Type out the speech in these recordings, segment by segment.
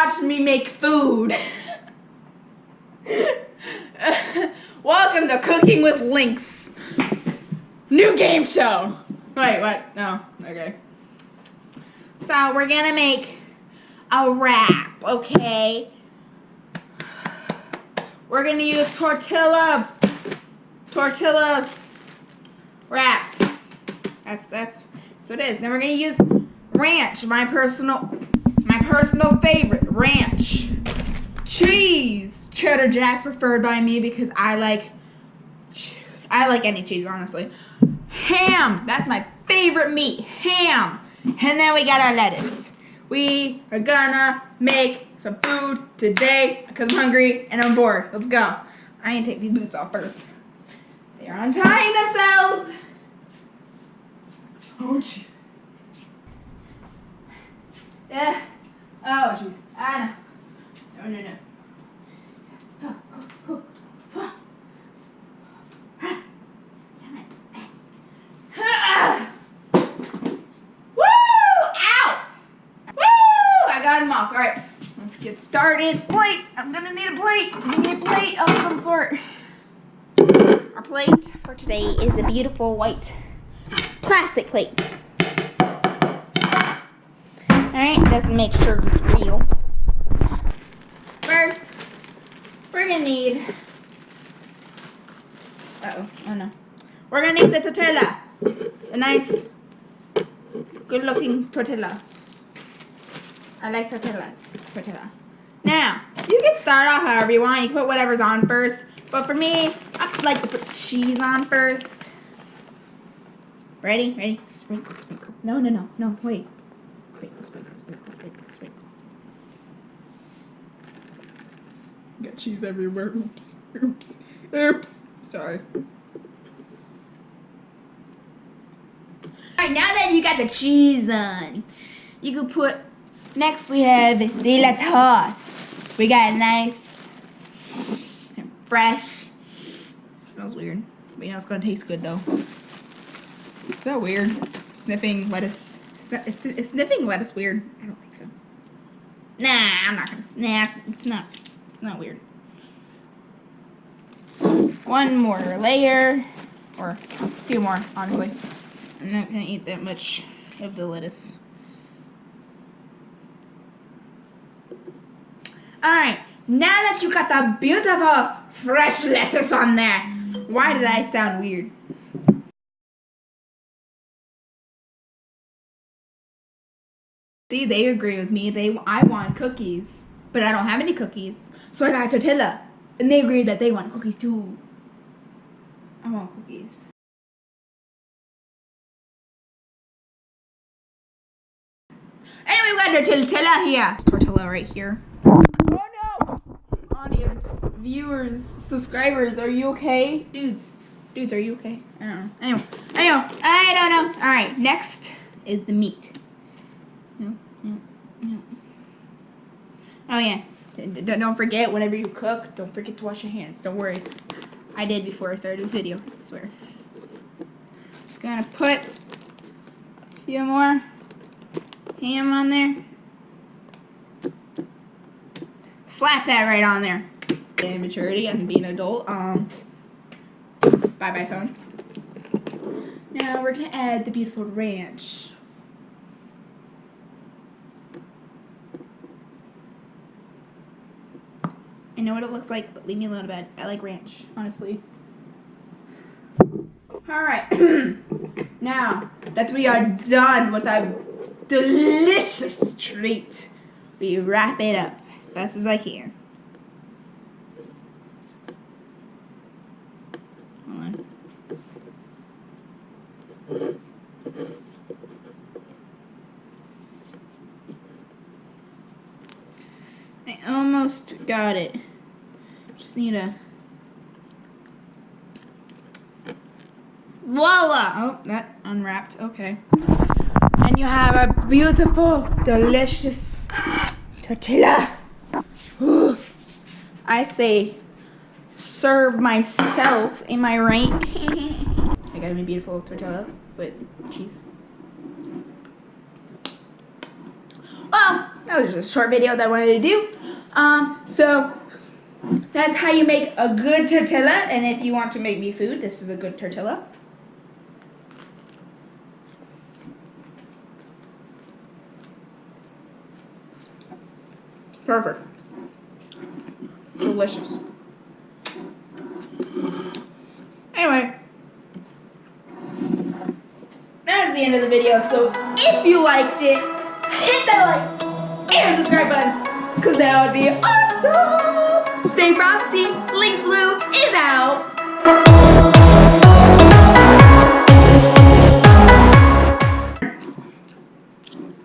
watch me make food. Welcome to Cooking with Lynx. New game show. Wait, what? No. Okay. So we're gonna make a wrap, okay? We're gonna use tortilla wraps. That's what it is. Then we're gonna use ranch, my personal favorite, ranch. Cheese, cheddar jack preferred by me because I like any cheese, honestly. Ham, that's my favorite meat, ham. And then we got our lettuce. We are gonna make some food today because I'm hungry and I'm bored. Let's go. I need to take these boots off first. They are untying themselves. Oh, jeez. Yeah. Oh, jeez. Ah, no. No. Off. All right, let's get started. Plate. I'm gonna need a plate. I need a plate of some sort. Our plate for today is a beautiful white plastic plate. All right, let's make sure it's real. First, we're gonna need. Oh no. We're gonna need the tortilla. A nice, good-looking tortilla. I like tortillas. Now, you can start off however you want. You can put whatever's on first. But for me, I like to put cheese on first. Ready? Sprinkle. No, wait. Sprinkle. Got cheese everywhere. Oops. Sorry. Alright, now that you got the cheese on, you can put... Next we have the lettuce. We got nice and fresh. Smells weird, but you know it's gonna taste good though. Is that weird? Sniffing lettuce. Is sniffing lettuce weird? I don't think so. Nah, I'm not gonna. Nah, it's not weird. One more layer, or a few more, honestly. I'm not gonna eat that much of the lettuce. Alright, now that you got the beautiful fresh lettuce on there, why did I sound weird? See, they agree with me. I want cookies, but I don't have any cookies. So I got tortilla, and they agreed that they want cookies too. I want cookies. Anyway, we got the tortilla here. Tortilla right here. Oh no! Audience, viewers, subscribers, are you okay? Dudes, are you okay? I don't know. Anyway, I don't know. Alright, next is the meat. No. Oh yeah, don't forget, whenever you cook, don't forget to wash your hands. Don't worry. I did before I started this video, I swear. Just gonna put a few more ham on there. Slap that right on there. Immaturity and being an adult. Bye phone. Now we're gonna add the beautiful ranch. I know what it looks like, but leave me alone about it. I like ranch, honestly. Alright. Now that we are done with our delicious treat, we wrap it up as best as I can. Hold on. I almost got it. Just need a... Voila! Oh, that unwrapped. Okay. And you have a beautiful, delicious tortilla. Ooh. I say, serve myself. Am I right? I got a beautiful tortilla with cheese. Well, that was just a short video that I wanted to do. So that's how you make a good tortilla. And if you want to make me food, this is a good tortilla. Perfect. Delicious. Anyway, that's the end of the video. So if you liked it, hit that like and subscribe button, because that would be awesome. Stay frosty. Lynx Blue is out.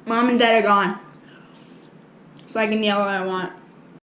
Mom and Dad are gone, so I can yell what I want.